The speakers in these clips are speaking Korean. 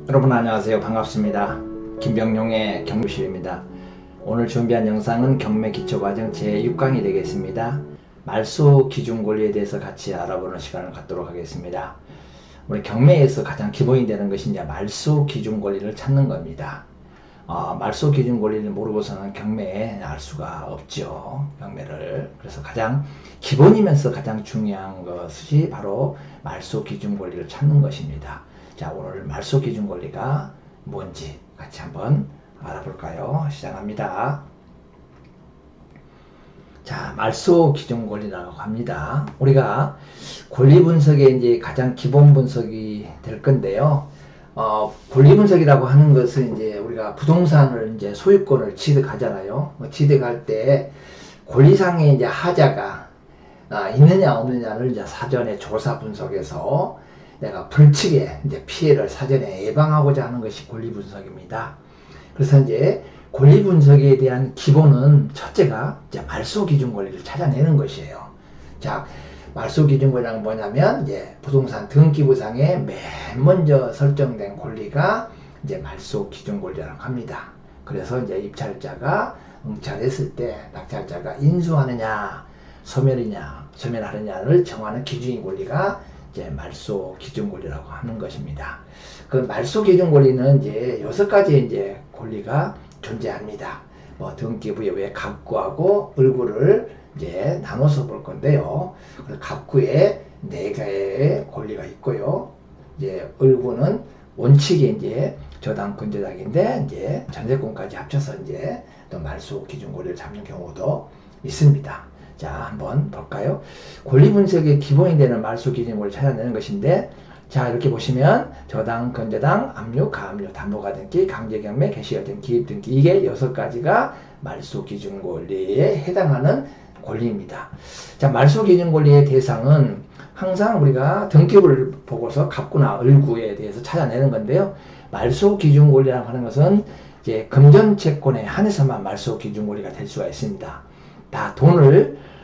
여러분 안녕하세요. 반갑습니다. 김병용의 경무실입니다. 오늘 준비한 영상은 경매 기초과정 제6강이 되겠습니다. 말소 기준 권리에 대해서 같이 알아보는 시간을 갖도록 하겠습니다. 우리 경매에서 가장 기본이 되는 것이 이제 말소 기준 권리를 찾는 겁니다. 말소 기준 권리를 모르고서는 경매에 알 수가 없죠. 경매를. 그래서 가장 기본이면서 가장 중요한 것이 바로 말소 기준 권리를 찾는 것입니다. 자, 오늘 말소 기준 권리가 뭔지 같이 한번 알아볼까요? 시작합니다. 자, 말소 기준 권리라고 합니다. 우리가 권리 분석의 이제 가장 기본 분석이 될 건데요. 권리 분석이라고 하는 것은 이제 우리가 부동산을 이제 소유권을 취득하잖아요. 취득할 때 권리상의 이제 하자가 있느냐 없느냐를 이제 사전에 조사 분석해서 내가 불측의 이제 피해를 사전에 예방하고자 하는 것이 권리 분석입니다. 그래서 이제 권리 분석에 대한 기본은 첫째가 이제 말소 기준 권리를 찾아내는 것이에요. 자, 말소 기준 권리는 뭐냐면 이제 부동산 등기부상에 맨 먼저 설정된 권리가 이제 말소 기준 권리라고 합니다. 그래서 이제 입찰자가 응찰했을 때 낙찰자가 인수하느냐, 소멸하느냐를 정하는 기준인 권리가 이제 말소 기준 권리라고 하는 것입니다. 그 말소 기준 권리는 이제 6가지 이제 권리가 존재합니다. 뭐 등기부에 왜 갑구하고 을구를 이제 나눠서 볼 건데요. 갑구에 4개의 권리가 있고요. 이제 을구는 원칙이 이제 저당권 저당인데 이제 전세권까지 합쳐서 이제 또 말소 기준 권리를 잡는 경우도 있습니다. 자, 한번 볼까요? 권리 분석의 기본이 되는 말소 기준 권리를 찾아내는 것인데, 자, 이렇게 보시면 저당, 건저당, 압류, 가압류, 담보가등기, 강제경매, 개시결정, 기입등기, 이게 6가지가 말소 기준 권리에 해당하는 권리입니다. 자, 말소 기준 권리의 대상은 항상 우리가 등기부를 보고서 갑구나 을구에 대해서 찾아내는 건데요. 말소 기준 권리라고 하는 것은 이제 금전채권에 한해서만 말소 기준 권리가 될 수가 있습니다. 다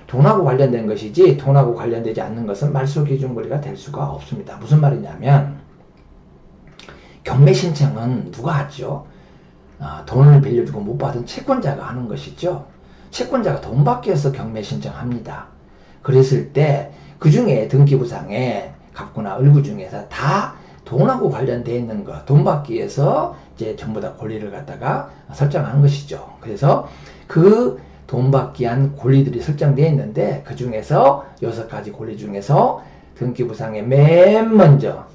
돈하고 관련된 것이지 돈하고 관련되지 않는 것은 말소 기준 권리가 될 수가 없습니다. 무슨 말이냐면 경매 신청은 누가 하죠? 돈을 빌려주고 못 받은 채권자가 하는 것이죠. 채권자가 돈 받기 위해서 경매 신청합니다. 그랬을 때 그 중에 등기부상에 갑구나 을구 중에서 다 돈하고 관련되어 있는 것, 돈 받기 위해서 이제 전부 다 권리를 갖다가 설정하는 것이죠. 그래서 그 돈 받기 위한 권리들이 설정되어 있는데 그 중에서 6가지 권리 중에서 등기부상에 맨 먼저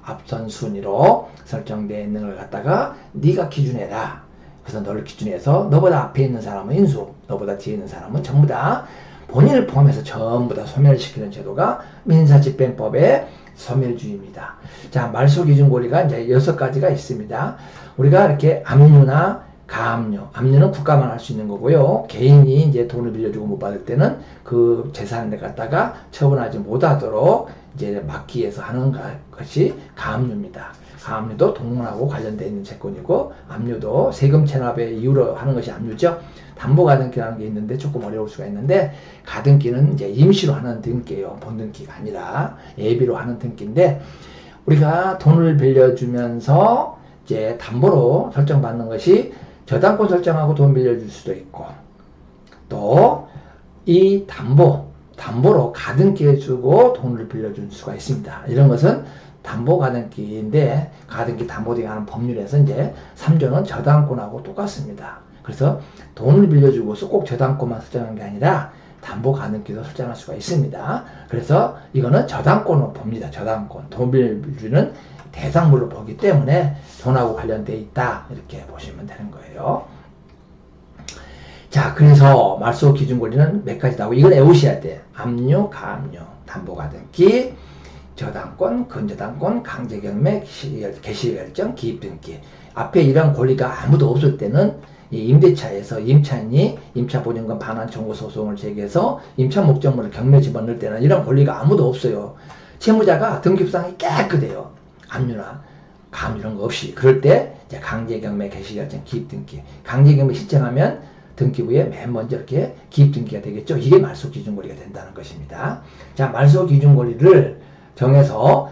앞선 순위로 설정되어 있는 걸 갖다가 네가 기준해라. 그래서 너를 기준해서 너보다 앞에 있는 사람은 인수, 너보다 뒤에 있는 사람은 전부 다 본인을 포함해서 전부 다 소멸시키는 제도가 민사집행법의 소멸주의입니다. 자, 말소 기준 권리가 이제 6가지가 있습니다. 우리가 이렇게 압류나 가압류, 압류는 국가만 할 수 있는 거고요. 개인이 이제 돈을 빌려주고 못 받을 때는 그 재산을 갖다가 처분하지 못하도록 이제 막기 위해서 하는 것이 가압류입니다. 가압류도 동문하고 관련되어 있는 채권이고, 압류도 세금 체납의 이유로 하는 것이 압류죠. 담보가등기라는 게 있는데 조금 어려울 수가 있는데, 가등기는 이제 임시로 하는 등기예요. 본등기가 아니라 예비로 하는 등기인데, 우리가 돈을 빌려주면서 이제 담보로 설정받는 것이 저당권 설정하고 돈 빌려줄 수도 있고, 또 이 담보로 가등기 해주고 돈을 빌려줄 수가 있습니다. 이런 것은 담보가등기인데, 가등기 담보등기 하는 법률에서 이제 3조는 저당권하고 똑같습니다. 그래서 돈을 빌려주고서 꼭 저당권만 설정하는 게 아니라 담보가등기도 설정할 수가 있습니다. 그래서 이거는 저당권으로 봅니다. 저당권. 돈 빌려주는 대상물로 보기 때문에 돈하고 관련되어 있다, 이렇게 보시면 되는 거예요. 자, 그래서 말소 기준 권리는 몇 가지 나오고, 이걸 외우셔야 돼. 압류, 가압류, 담보가등기, 저당권, 근저당권, 강제경매, 개시결정, 기입등기. 앞에 이런 권리가 아무도 없을 때는 이 임대차에서 임차인이 임차보증금 반환 청구 소송을 제기해서 임차 목적물을 경매 집어넣을 때는 이런 권리가 아무도 없어요. 채무자가 등기부상이 깨끗해요. 압류나 가압류 이런 거 없이. 그럴 때 이제 강제경매, 개시결정, 기입등기. 강제경매 신청하면 등기부에 맨 먼저 이렇게 기입등기가 되겠죠. 이게 말소 기준 권리가 된다는 것입니다. 자, 말소 기준 권리를 정해서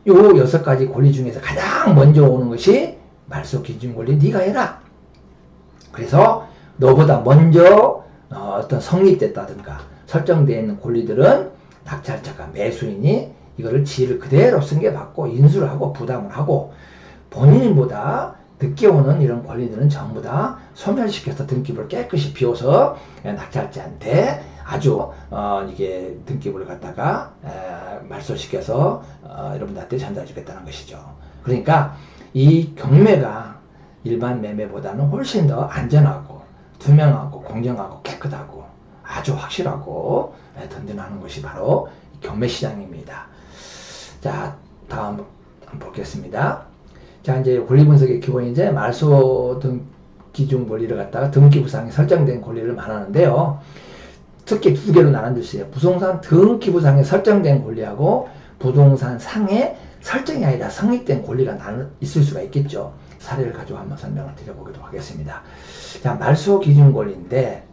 요 6가지 권리 중에서 가장 먼저 오는 것이 말소 기준 권리 네가 해라. 그래서 너보다 먼저 어떤 성립됐다든가 설정되어 있는 권리들은 낙찰자가 매수인이 이거를 지위를 그대로 승계받고 인수를 하고 부담을 하고 본인보다 늦게 오는 이런 권리들은 전부 다 소멸시켜서 등기부를 깨끗이 비워서 낙찰자한테 아주 이게 등기부를 갖다가 말소시켜서 여러분들한테 전달해 주겠다는 것이죠. 그러니까 이 경매가 일반 매매보다는 훨씬 더 안전하고 투명하고 공정하고 깨끗하고 아주 확실하고 든든한 것이 바로 경매 시장입니다. 자, 다음 한번 보겠습니다. 자, 이제 권리 분석의 기본이 이제 말소 등 기준 권리를 갖다가 등기부상에 설정된 권리를 말하는데요. 특히 두 개로 나눠줄 수 있어요. 부동산 등기부상에 설정된 권리하고 부동산 상에 설정이 아니라 성립된 권리가 있을 수가 있겠죠. 사례를 가지고 한번 설명을 드려보도록 하겠습니다. 자, 말소 기준 권리인데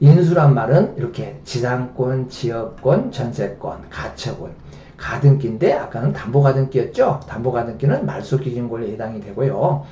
인수란 말은 이렇게 지상권, 지역권, 전세권, 가처분, 가등기인데 아까는 담보가등기였죠. 담보가등기는 말소 기준 권리에 해당이 되고요.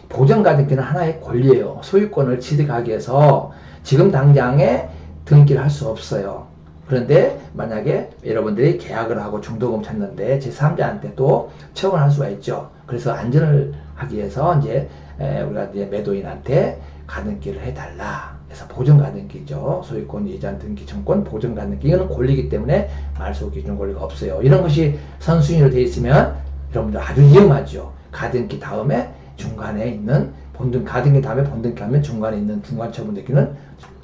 보전가등기는 하나의 권리예요. 소유권을 취득하기 위해서 지금 당장에 등기를 할 수 없어요. 그런데 만약에 여러분들이 계약을 하고 중도금 찾는데 제3자한테 또 처분할 수가 있죠. 그래서 안전을 하기 위해서 이제 우리가 이제 매도인한테 가등기를 해달라. 그래서 보전가등기죠. 소유권 이전 등기 청권 보전가등기 이거는 권리이기 때문에 말소 기준 권리가 없어요. 이런 것이 선순위로 되어 있으면 여러분들 아주 위험하죠. 가등기 다음에 중간에 있는 본등 가등기 다음에 본등기 하면 중간에 있는 중간 처분 등기는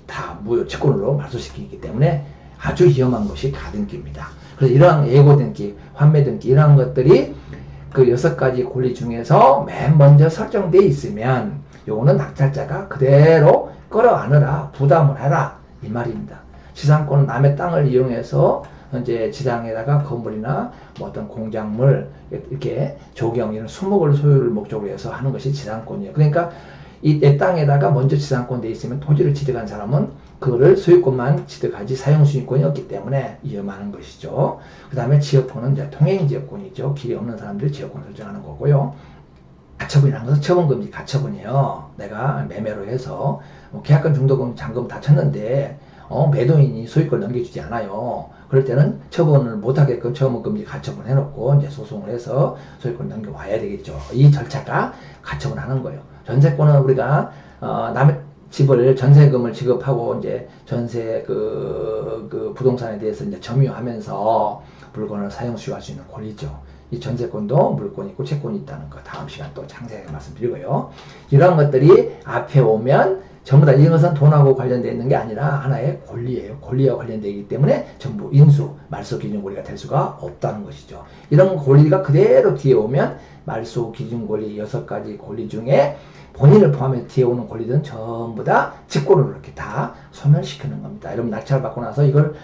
다 무효 채권으로 말소시키기 때문에 아주 위험한 것이 가등기입니다. 그래서 이러한 예고등기, 환매등기 이러한 것들이 그 6가지 권리 중에서 맨 먼저 설정되어 있으면 요거는 낙찰자가 그대로 끌어안으라, 부담을 해라 이 말입니다. 지상권은 남의 땅을 이용해서 이제 지상에다가 건물이나 뭐 어떤 공작물 이렇게 조경 이런 수목을 소유를 목적으로 해서 하는 것이 지상권이에요. 그러니까 이 내 땅에다가 먼저 지상권 돼 있으면 토지를 취득한 사람은 그거를 소유권만 취득하지 사용수익권이 없기 때문에 위험한 것이죠. 그 다음에 지역권은 이제 통행지역권이죠. 길이 없는 사람들이 지역권 설정하는 거고요. 가처분이라는 것은 처분금지 가처분이에요. 내가 매매로 해서 계약금, 중도금, 잔금 다 쳤는데 매도인이 소유권 넘겨주지 않아요. 그럴 때는 처분을 못하게끔 처분금지 가처분 해놓고 이제 소송을 해서 소유권 넘겨와야 되겠죠. 이 절차가 가처분하는 거예요. 전세권은 우리가 남의 집을 전세금을 지급하고 이제 전세 그 부동산에 대해서 이제 점유하면서 물건을 사용 수요할 수 있는 권리죠. 이 전세권도 물권이 있고 채권이 있다는 거 다음 시간 또 상세하게 말씀드리고요. 이런 것들이 앞에 오면 전부 다 이것은 돈하고 관련되어 있는 게 아니라 하나의 권리예요. 권리와 관련되어 있기 때문에 전부 인수, 말소 기준 권리가 될 수가 없다는 것이죠. 이런 권리가 그대로 뒤에 오면 말소 기준 권리 6가지 권리 중에 본인을 포함해서 뒤에 오는 권리들은 전부 다 직권으로 이렇게 다 소멸시키는 겁니다. 여러분 낙찰 받고 나서 이걸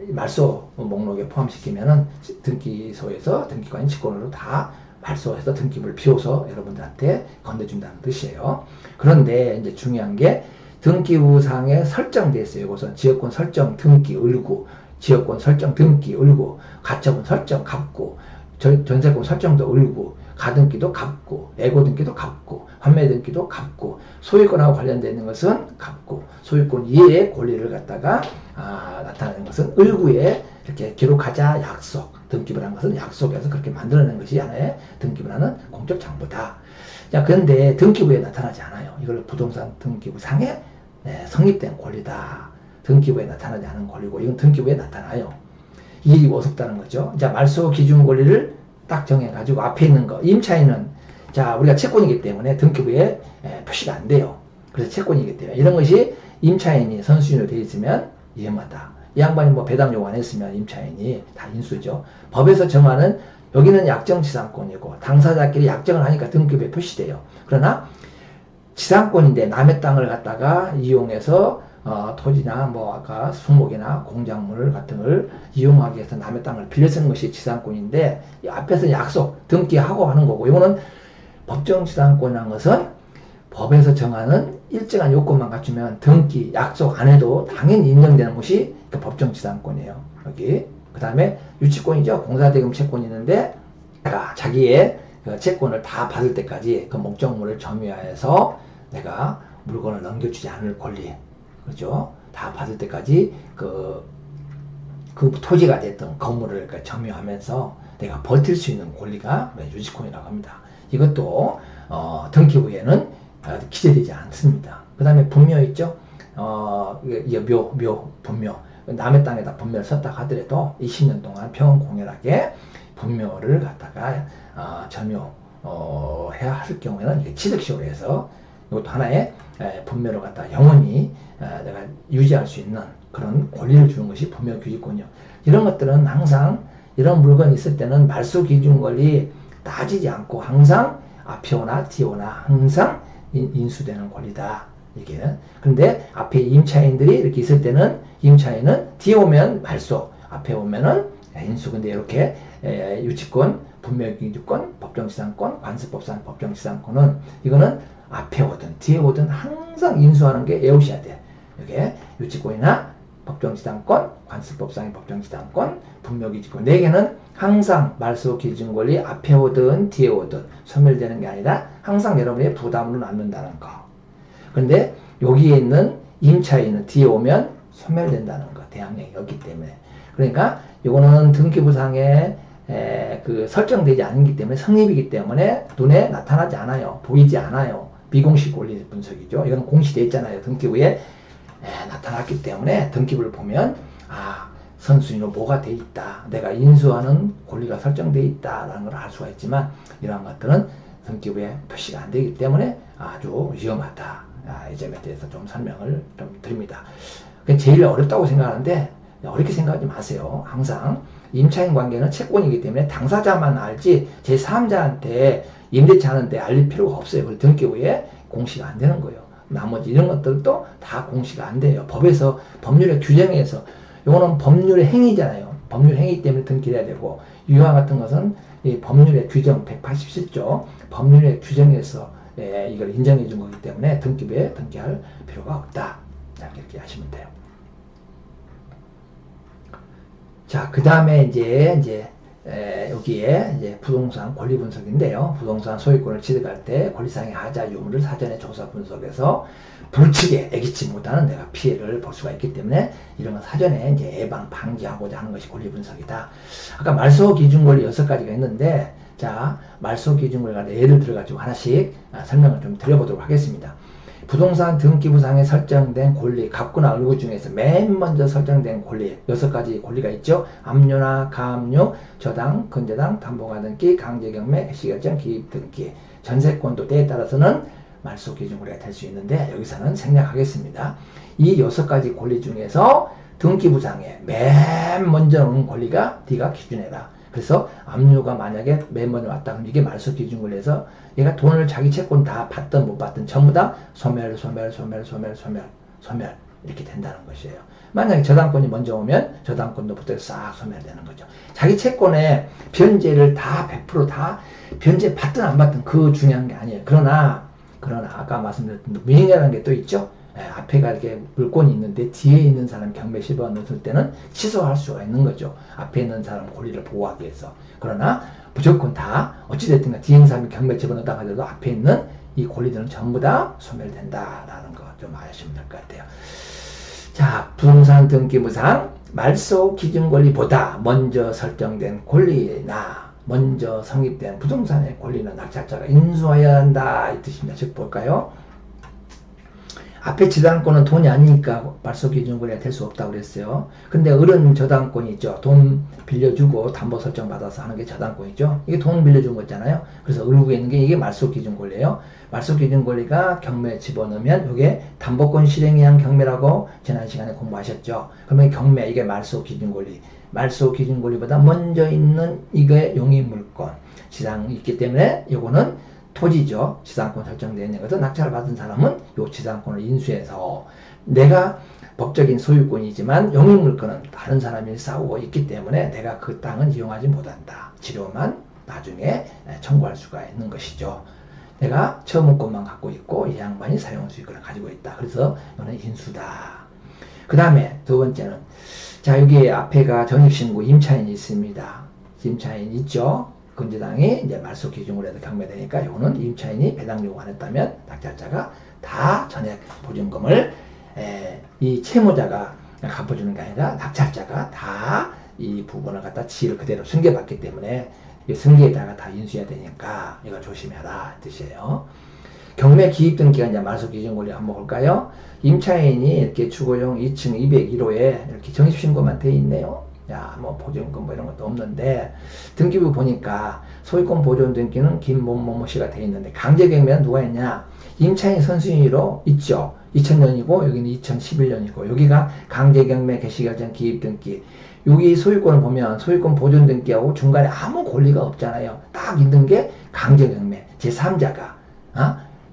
말소 목록에 포함시키면은 등기소에서 등기관이 직권으로 다 말소해서 등기부를 비워서 여러분들한테 건네준다는 뜻이에요. 그런데 이제 중요한 게 등기부상에 설정되어 있어요. 이것은 지역권 설정 등기 을구, 지역권 설정 등기 을구, 가처분 설정 갑구, 전세권 설정도 을구, 가등기도 갑구, 애고등기도 갑구, 환매등기도 갑구, 소유권하고 관련되어 있는 것은 갑구, 소유권 이외의 권리를 갖다가 나타내는 것은 을구에 이렇게 기록하자 약속, 등기부라는 것은 약속에서 그렇게 만들어낸 것이 하나의 등기부라는 공적 정보다. 자, 그런데 등기부에 나타나지 않아요. 이걸 부동산 등기부상에 성립된 권리다. 등기부에 나타나지 않은 권리고 이건 등기부에 나타나요. 이게 어섭다는 거죠. 자, 말소 기준 권리를 딱 정해가지고 앞에 있는 거 임차인은 자 우리가 채권이기 때문에 등기부에 표시가 안 돼요. 그래서 채권이기 때문에 이런 것이 임차인이 선수인으로 되어 있으면 위험하다. 이 양반이 뭐 배당 요구 안 했으면 임차인이 다 인수죠. 법에서 정하는 여기는 약정지상권이고 당사자끼리 약정을 하니까 등기부에 표시돼요. 그러나 지상권인데 남의 땅을 갖다가 이용해서 토지나 뭐 아까 수목이나 공작물 같은 걸 이용하기 위해서 남의 땅을 빌려 쓰는 것이 지상권인데 이 앞에서 약속 등기하고 하는 거고 이거는 법정 지상권이라는 것은 법에서 정하는 일정한 요건만 갖추면 등기 약속 안 해도 당연히 인정되는 것이 그 법정 지상권이에요. 여기 그 다음에 유치권이죠. 공사대금 채권이 있는데 자기의 그 채권을 다 받을 때까지 그 목적물을 점유하여서 내가 물건을 넘겨주지 않을 권리, 그렇죠? 다 받을 때까지 그 토지가 됐던 건물을 점유하면서 내가 버틸 수 있는 권리가 유지권이라고 합니다. 이것도 등기 후에는 기재되지 않습니다. 그 다음에 분묘 있죠? 분묘. 남의 땅에다 분묘를 썼다 하더라도 20년 동안 평온공연하게 분묘를 갖다가 점유해야 할 경우에는 취득식으로 해서 이것도 하나의 분묘를 갖다가 영원히 내가 유지할 수 있는 그런 권리를 주는 것이 분묘규직권이요. 이런 것들은 항상 이런 물건이 있을 때는 말소기준권리 따지지 않고 항상 앞에 오나 뒤에 오나 항상 인수되는 권리다. 이게. 그런데 앞에 임차인들이 이렇게 있을 때는 임차인은 뒤에 오면 말소, 앞에 오면은 인수. 근데 이렇게 유치권, 분묘규직권, 법정지상권, 관습법상 법정지상권은 이거는 앞에 오든 뒤에 오든 항상 인수하는 게 애우셔야 돼. 이게 유치권이나 법정지상권, 관습법상의 법정지상권, 분묘규직권 4개는 항상 말소기준권리 앞에 오든 뒤에 오든 소멸되는 게 아니라 항상 여러분의 부담으로 남는다는 거. 그런데 여기에 있는 임차인은 뒤에 오면 소멸된다는 거. 대항력이 없기 때문에. 그러니까 이거는 등기부상에 그 설정되지 않기 때문에 성립이기 때문에 눈에 나타나지 않아요. 보이지 않아요. 비공식 권리 분석이죠. 이거는 공시되어 있잖아요. 등기부에 나타났기 때문에 등기부를 보면 선수인으로 뭐가 돼 있다. 내가 인수하는 권리가 설정되어 있다라는 걸 알 수가 있지만 이러한 것들은 등기부에 표시가 안 되기 때문에 아주 위험하다. 이 점에 대해서 좀 설명을 좀 드립니다. 제일 어렵다고 생각하는데 어렵게 생각하지 마세요. 항상 임차인 관계는 채권이기 때문에 당사자만 알지 제3자한테 임대차 하는데 알릴 필요가 없어요. 그래서 등기부에 공시가 안 되는 거예요. 나머지 이런 것들도 다 공시가 안 돼요. 법에서 법률의 규정에서 이거는 법률의 행위잖아요. 법률 행위 때문에 등기를 해야 되고 이와 같은 것은 이 법률의 규정 187조 법률의 규정에서 이걸 인정해 준 거기 때문에 등기부에 등기할 필요가 없다. 이렇게 하시면 돼요. 자, 그 다음에 이제 여기에 이제 부동산 권리 분석인데요. 부동산 소유권을 취득할 때 권리상의 하자 유무를 사전에 조사 분석해서 불측에 애기치 못하는 내가 피해를 볼 수가 있기 때문에 이런 건 사전에 이제 예방 방지하고자 하는 것이 권리 분석이다. 아까 말소 기준 권리 6가지가 있는데 자, 말소 기준 권리가 예를 들어 가지고 하나씩 설명을 좀 드려보도록 하겠습니다. 부동산 등기부상에 설정된 권리, 갑구나 을구 중에서 맨 먼저 설정된 권리, 6가지 권리가 있죠. 압류나 가압류, 저당, 근저당, 담보가등기, 강제경매, 시결정, 기입등기, 전세권도 때에 따라서는 말소기준권리가 될 수 있는데 여기서는 생략하겠습니다. 이 6가지 권리 중에서 등기부상에 맨 먼저 오는 권리가 네가 기준해라. 그래서 압류가 만약에 맨 먼저 왔다 그러면 이게 말소기준권리에서 얘가 돈을 자기 채권 다 받든 못 받든 전부 다 소멸 이렇게 된다는 것이에요. 만약에 저당권이 먼저 오면 저당권도 부터 싹 소멸되는 거죠. 자기 채권에 변제를 다 100% 변제 받든 안 받든 그 중요한 게 아니에요. 그러나 아까 말씀드렸던 무행이라는 게 또 있죠. 앞에가 이렇게 물건이 있는데 뒤에 있는 사람 경매 실버가 넣었을 때는 취소할 수가 있는 거죠. 앞에 있는 사람 권리를 보호하기 위해서. 그러나 무조건 다 어찌됐든 뒤에 있는 사람이 경매 집어넣다 하더라도 앞에 있는 이 권리들은 전부 다 소멸된다라는 거 좀 아시면 될 것 같아요. 자, 부동산 등기부상 말소 기준 권리보다 먼저 설정된 권리나 먼저 성립된 부동산의 권리는 낙찰자가 인수해야 한다 이 뜻입니다. 즉 볼까요? 앞에 저당권은 돈이 아니니까 말소기준권리가 될 수 없다고 그랬어요. 근데 을은 저당권이 있죠. 돈 빌려주고 담보 설정 받아서 하는 게 저당권이죠. 이게 돈 빌려준 거잖아요. 그래서 을구에 있는 게 이게 말소기준권리예요. 말소기준권리가 경매에 집어넣으면 이게 담보권 실행에 의한 경매라고 지난 시간에 공부하셨죠. 그러면 경매 이게 말소기준권리. 말소기준권리보다 먼저 있는 이게 용익물권 지상이 있기 때문에 이거는 토지죠. 지상권 설정되어 있는 것은 낙찰을 받은 사람은 이 지상권을 인수해서 내가 법적인 소유권이지만 용익물권은 다른 사람이 싸우고 있기 때문에 내가 그 땅은 이용하지 못한다. 지료만 나중에 청구할 수가 있는 것이죠. 내가 처분권만 갖고 있고 이 양반이 사용수익권을 가지고 있다. 그래서 이거는 인수다. 그 다음에 두 번째는 자 여기 앞에가 전입신고 임차인이 있습니다. 임차인 있죠. 건재당이 이제 말소 기준으로 해서 경매되니까 요거는 임차인이 배당 요구 안 했다면 낙찰자가 다 전액 보증금을 이 채무자가 갚아주는 게 아니라 낙찰자가 다 이 부분을 갖다 지를 그대로 승계받기 때문에 이 승계에다가 다 인수해야 되니까 이거 조심해라 뜻이에요. 경매 기입 등기가 이제 말소 기준 권리 한번 볼까요? 임차인이 이렇게 주거용 2층 201호에 이렇게 정입신고만 돼 있네요. 야, 뭐 보증금 뭐 이런 것도 없는데 등기부 보니까 소유권 보존 등기는 김某某 씨가 돼 있는데 강제경매는 누가 했냐? 임차인 선순위로 있죠. 2000년이고 여기는 2011년이고 여기가 강제경매 개시결정 기입 등기. 여기 소유권을 보면 소유권 보존 등기하고 중간에 아무 권리가 없잖아요. 딱 있는 게 강제경매 제3자가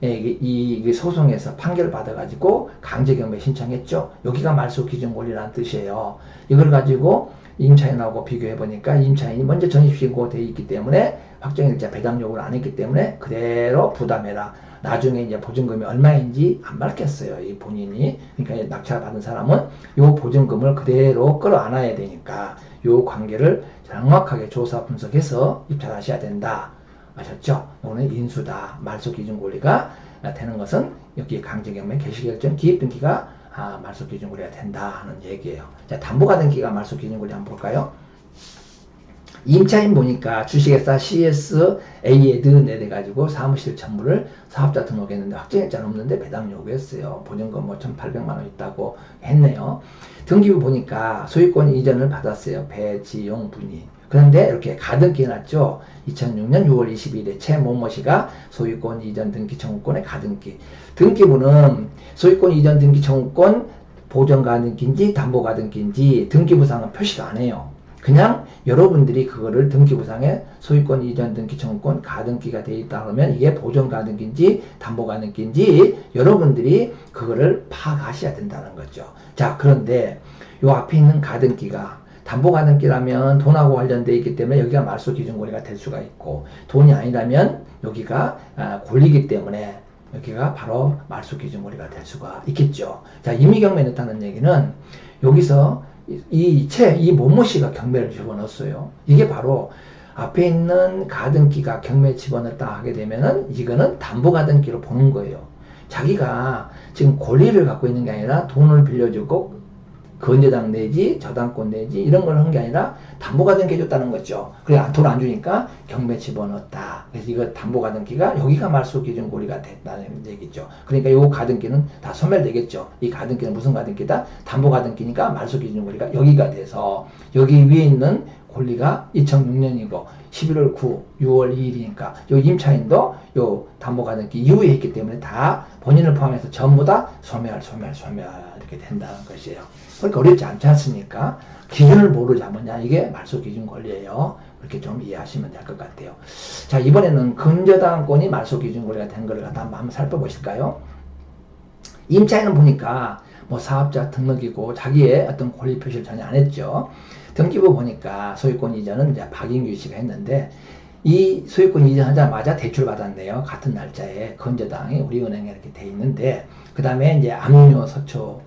이 소송에서 판결을 받아가지고 강제경매 신청했죠. 여기가 말소 기준 권리라는 뜻이에요. 이걸 가지고 임차인하고 비교해보니까 임차인이 먼저 전입신고 돼 있기 때문에 확정일자 배당 요구를 안 했기 때문에 그대로 부담해라. 나중에 이제 보증금이 얼마인지 안 밝혔어요. 이 본인이. 그러니까 낙찰 받은 사람은 요 보증금을 그대로 끌어안아야 되니까 요 관계를 정확하게 조사 분석해서 입찰하셔야 된다. 아셨죠? 오늘 인수다. 말소 기준 권리가 되는 것은 여기 강제경매 개시결정 기입등기가 말소 기준 권리가 된다 하는 얘기예요. 자, 담보가등기가 말소 기준 권리 한번 볼까요? 임차인 보니까 주식회사 CSA에 내가지고 사무실 전부를 사업자 등록했는데 확정일자는 없는데 배당 요구했어요. 보증금 뭐 1,800만 원 있다고 했네요. 등기부 보니까 소유권 이전을 받았어요. 배지용 분이. 그런데 이렇게 가등기 해놨죠. 2006년 6월 22일에 최某某 씨가 소유권 이전 등기 청구권의 가등기. 등기부는 소유권 이전 등기 청구권 보전 가등기인지 담보 가등기인지 등기부상은 표시가 안 해요. 그냥 여러분들이 그거를 등기부상에 소유권 이전 등기 청구권 가등기가 되어 있다 그러면 이게 보전 가등기인지 담보 가등기인지 여러분들이 그거를 파악하셔야 된다는 거죠. 자, 그런데 요 앞에 있는 가등기가 담보 가등기라면 돈하고 관련되어 있기 때문에 여기가 말소 기준 권리가 될 수가 있고 돈이 아니라면 여기가 권리이기 때문에 여기가 바로 말소 기준 권리가 될 수가 있겠죠. 자, 임의경매 넣다는 얘기는 여기서 이某某 씨가 경매를 집어넣었어요. 이게 바로 앞에 있는 가등기가 경매 집어넣었다 하게 되면은 이거는 담보 가등기로 보는 거예요. 자기가 지금 권리를 갖고 있는 게 아니라 돈을 빌려주고 건재당 내지 저당권 내지 이런 걸 한 게 아니라 담보가등기 해줬다는 거죠. 그래 돈 안 주니까 경매 집어넣었다. 그래서 이거 담보가등기가 여기가 말소 기준 권리가 됐다는 얘기죠. 그러니까 요 가등기는 다 소멸되겠죠. 이 가등기는 무슨 가등기다? 담보가등기니까 말소 기준 권리가 여기가 돼서 여기 위에 있는 권리가 2006년이고 11월 9, 6월 2일이니까 요 임차인도 요 담보가등기 이후에 했기 때문에 다 본인을 포함해서 전부 다 소멸 이렇게 된다는 것이에요. 그러니까 어렵지 않지 않습니까? 기준을 뭐로 잡느냐 이게 말소 기준 권리예요. 그렇게 좀 이해하시면 될 것 같아요. 자, 이번에는 근저당권이 말소 기준 권리가 된 거를 갖다 한번 살펴보실까요? 임차인은 보니까 뭐 사업자 등록이고 자기의 어떤 권리 표시를 전혀 안 했죠. 등기부 보니까 소유권 이전은 이제 박인규 씨가 했는데 이 소유권 이전하자마자 대출 받았네요. 같은 날짜에 건재당이 우리은행에 이렇게 돼 있는데 그 다음에 이제 압류 서초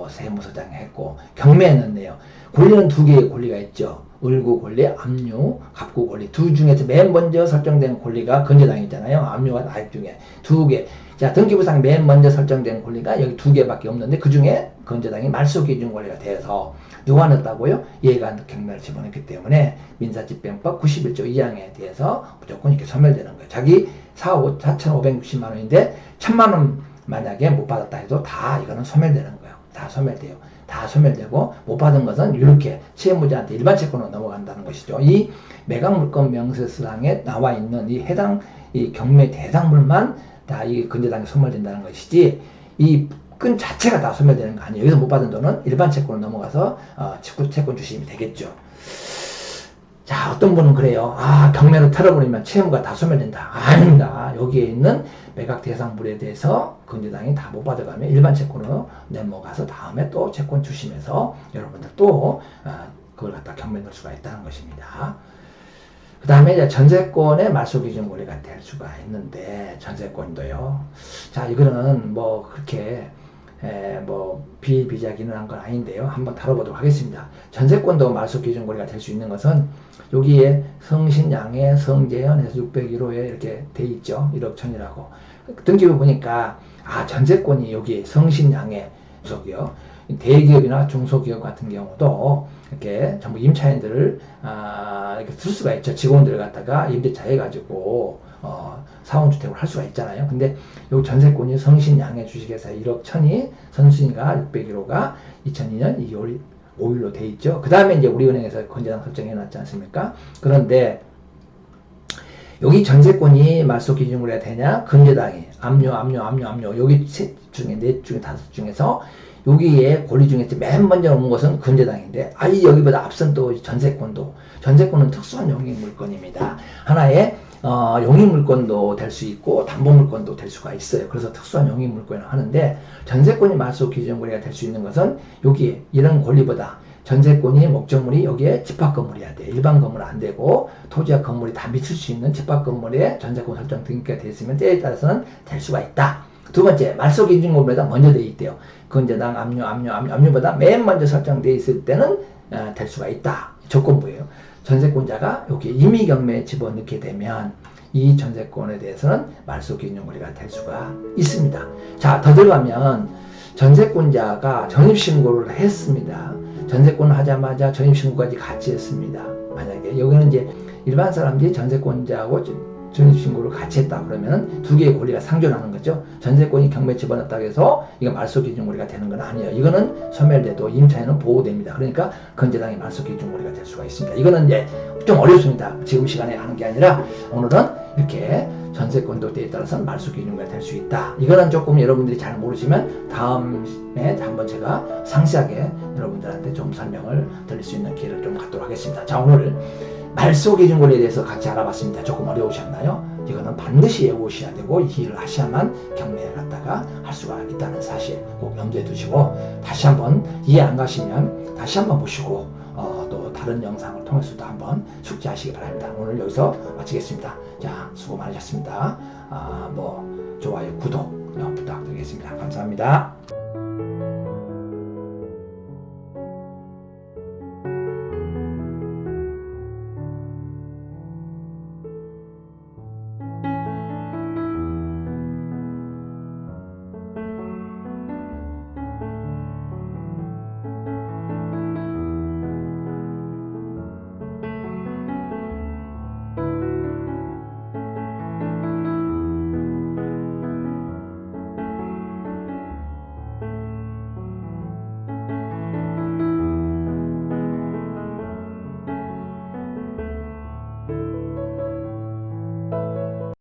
세무서장에 했고 경매에 넣네요. 권리는 두 개의 권리가 있죠. 을구 권리, 압류, 갑구 권리. 두 중에서 맨 먼저 설정된 권리가 건재당이잖아요. 압류와 나입 중에 두 개. 자, 등기부상 맨 먼저 설정된 권리가 여기 두 개밖에 없는데 그 중에 건재당이 말소 기준 권리가 돼서 누가 넣었다고요? 얘가 경매를 집어넣기 때문에 민사집행법 91조 2항에 대해서 무조건 이렇게 소멸되는 거예요. 자기 사업 4,560만 원인데 1,000만 원 만약에 못 받았다 해도 다 이거는 소멸되는 거예요. 다 소멸돼요. 다 소멸되고 못 받은 것은 이렇게 채무자한테 일반 채권으로 넘어간다는 것이죠. 이 매각물권 명세서상에 나와 있는 이 해당 이 경매 대상물만 다 이 건재당에 소멸된다는 것이지 이 건 자체가 다 소멸되는 거 아니에요. 여기서 못 받은 돈은 일반 채권으로 넘어가서 채권 주시면 되겠죠. 자, 어떤 분은 그래요. 경매로 털어버리면 채무가 다 소멸된다. 아닙니다. 여기에 있는 매각 대상물에 대해서 건재당이 다 못 받아가면 일반 채권으로 넘어가서 다음에 또 채권 주시면서 여러분들 또 그걸 갖다 경매 넣을 수가 있다는 것입니다. 그 다음에 이제 전세권의 말소 기준 권리가 될 수가 있는데 전세권도요. 자, 이거는 뭐 그렇게 뭐 비일비재하기는 건 아닌데요. 한번 다뤄보도록 하겠습니다. 전세권도 말소 기준 권리가 될 수 있는 것은 여기에 성신양해, 성재현에서 601호에 이렇게 돼 있죠. 1억 1000이라고. 등기부 보니까 전세권이 여기 성신양해 중소기업, 대기업이나 중소기업 같은 경우도 이렇게 전부 임차인들을 이렇게 쓸 수가 있죠. 직원들을 갖다가 임대차 해가지고 사원주택을 할 수가 있잖아요. 근데 요 전세권이 성신양해 주식회사 1억 1000이 선순위가 601호가 2002년 2월 5일로 돼 있죠. 그 다음에 이제 우리은행에서 건재당 설정해 놨지 않습니까? 그런데 여기 전세권이 말소 기준으로 해야 되냐? 건재당이 압류 여기 셋 중에 넷 중에 다섯 중에서 여기에 권리 중에 맨 먼저 오는 것은 건재당인데 여기보다 앞선 또 전세권은 특수한 용익물건입니다. 하나의 용익물건도 될 수 있고 담보물건도 될 수가 있어요. 그래서 특수한 용익물건을 하는데 전세권이 말소 기준 권리가 될 수 있는 것은 여기에 이런 권리보다 전세권이 목적물이 여기에 집합건물이어야 돼. 일반 건물 안 되고 토지와 건물이 다 미칠 수 있는 집합건물에 전세권 설정 등기가 되어 있으면 때에 따라서는 될 수가 있다. 두 번째, 말소 기준 권리보다 먼저 되어 있대요. 건재당 압류보다 맨 먼저 설정되어 있을 때는 될 수가 있다. 조건부예요. 전세권자가 여기 임의경매에 집어넣게 되면 이 전세권에 대해서는 말소 기준 권리가 될 수가 있습니다. 자, 더 들어가면 전세권자가 전입신고를 했습니다. 전세권을 하자마자 전입신고까지 같이 했습니다. 만약에 여기는 이제 일반 사람들이 전세권자하고 전입신고를 같이 했다 그러면 두 개의 권리가 상존하는 거죠. 전세권이 경매에 집어넣었다고 해서 이거 말소 기준 권리가 되는 건 아니에요. 이거는 소멸돼도 임차인은 보호됩니다. 그러니까 건재당의 말소 기준 권리가 될 수가 있습니다. 이거는 이제 좀 어렵습니다. 지금 시간에 하는 게 아니라 오늘은 이렇게 전세권도 때에 따라서는 말소 기준 권리가 될 수 있다. 이거는 조금 여러분들이 잘 모르시면 다음에 한번 제가 상세하게 여러분들한테 좀 설명을 드릴 수 있는 기회를 좀 갖도록 하겠습니다. 자, 오늘 말소 기준 권리에 대해서 같이 알아봤습니다. 조금 어려우셨나요? 이거는 반드시 외우셔야 되고 이해를 하셔야만 경매를 갖다가 할 수가 있다는 사실 꼭 염두에 두시고 다시 한번 이해 안 가시면 다시 한번 보시고 또 다른 영상을 통해서도 한번 숙지하시기 바랍니다. 오늘 여기서 마치겠습니다. 자, 수고 많으셨습니다. 좋아요, 구독 부탁드리겠습니다. 감사합니다.